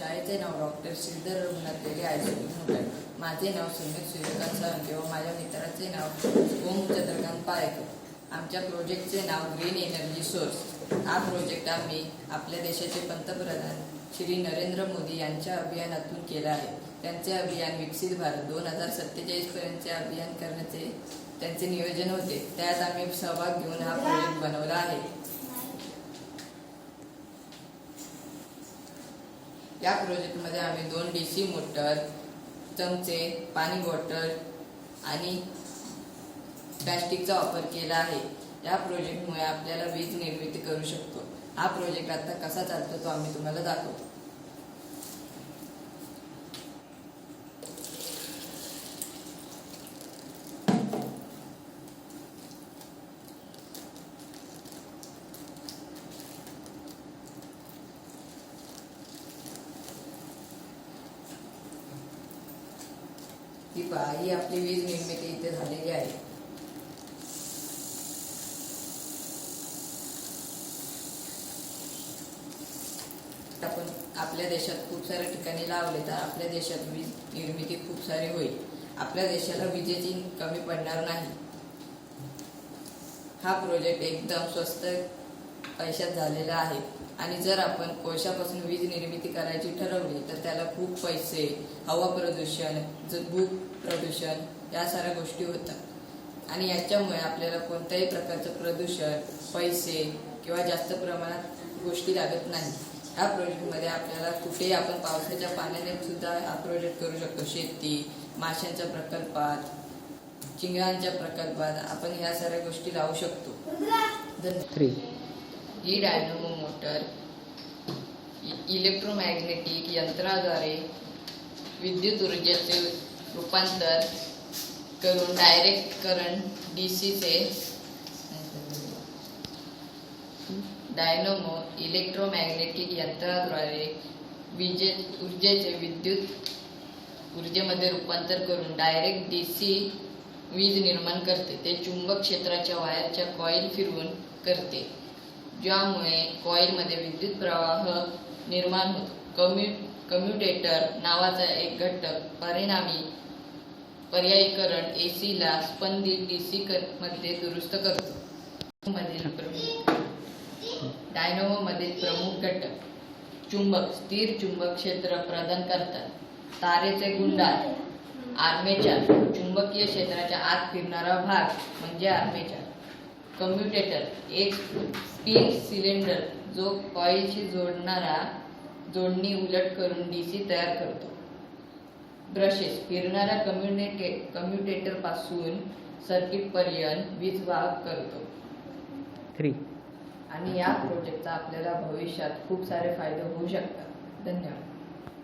शाळेचे नाव डॉक्टर श्रीधर रघुनाथ लेले हायस्कूल मुंबई. माझे नाव सुमित सूर्यकांत सावंत व माझ्या मित्राचे नाव ओम चंद्रकांत पारेकर. आमच्या प्रोजेक्टचे नाव ग्रीन एनर्जी सोर्स. हा प्रोजेक्ट आम्ही आपल्या देशाचे पंतप्रधान श्री नरेंद्र मोदी यांच्या अभियानातून केला आहे. त्यांचे अभियान विकसित भारत 2047 पर्यंतचे अभियान करण्याचे त्यांचे नियोजन होते. त्यात आम्ही सहभाग घेऊन हा प्रोजेक्ट बनवला आहे. या प्रोजेक्टमध्ये आम्ही 2 DC मोटर, चमचे, पाणी बॉटल आणि प्लास्टिकचा वापर केला आहे. या प्रोजेक्टमुळे आपल्याला वीज निर्मिती करू शकतो. हा प्रोजेक्ट आता कसा चालतो तो आम्ही तुम्हाला दाखवतो. ही पहा, ही आपली वीज निर्मिती इथे झालेली आहे. आपण आपल्या देशात खूप साऱ्या ठिकाणी लावले तर आपल्या देशात वीज निर्मिती खूप सारी होईल. आपल्या देशाला विजेची कमी पडणार नाही. हा प्रोजेक्ट एकदम स्वस्त पैशात झालेला आहे आणि जर आपण कोळशापासून वीज निर्मिती करायची ठरवली तर त्याला खूप पैसे, हवा प्रदूषण, भू प्रदूषण या साऱ्या गोष्टी होतात आणि याच्यामुळे आपल्याला कोणत्याही प्रकारचं प्रदूषण, पैसे किंवा जास्त प्रमाणात गोष्टी लागत नाही. या प्रोजेक्टमध्ये आपल्याला कुठेही आपण पावसाच्या पाण्याने सुद्धा हा प्रोजेक्ट करू शकतो. शेती, माशांच्या प्रकल्पात, चिंगळांच्या प्रकल्पात आपण ह्या साऱ्या गोष्टी लावू शकतो. ही डायनॅमो मोटर इलेक्ट्रोमॅग्नेटिक यंत्राद्वारे विद्युत ऊर्जेचे रूपांतर करून डायरेक्ट करंट डीसीचे डायनॅमो इलेक्ट्रोमॅग्नेटिक यंत्राद्वारे ऊर्जेचे विद्युत ऊर्जेमध्ये रूपांतर करून डायरेक्ट डीसी वीज निर्माण करते. ते चुंबक क्षेत्राच्या वायरच्या कॉईल फिरवून करते, ज्यामुळे कॉईलमध्ये विद्युत प्रवाह निर्माण होतो. कम्युटेटर नावाचा एक घटक पर्यायी करंट AC ला स्पंदित DC मध्ये दुरुस्त करतो. डायनॅमो मधील प्रमुख घटक: चुंबक स्थिर चुंबक क्षेत्र प्रदान करतात. तारेचे गुंडाळ आर्मेचर चुंबकीय क्षेत्राच्या आत फिरणारा भाग म्हणजे आर्मेचर. कम्युटेटर एक स्पिन सिलेंडर जो कॉईलशी जोडणी उलट करून DC तयार करतो. ब्रशेस फिरणाऱ्या कम्युटेटर पासून सर्किट पर्यंत वीज वाहक करतो. आणि या प्रोजेक्टचा आपल्याला भविष्यात खूप सारे फायदे होऊ शकतात. धन्यवाद.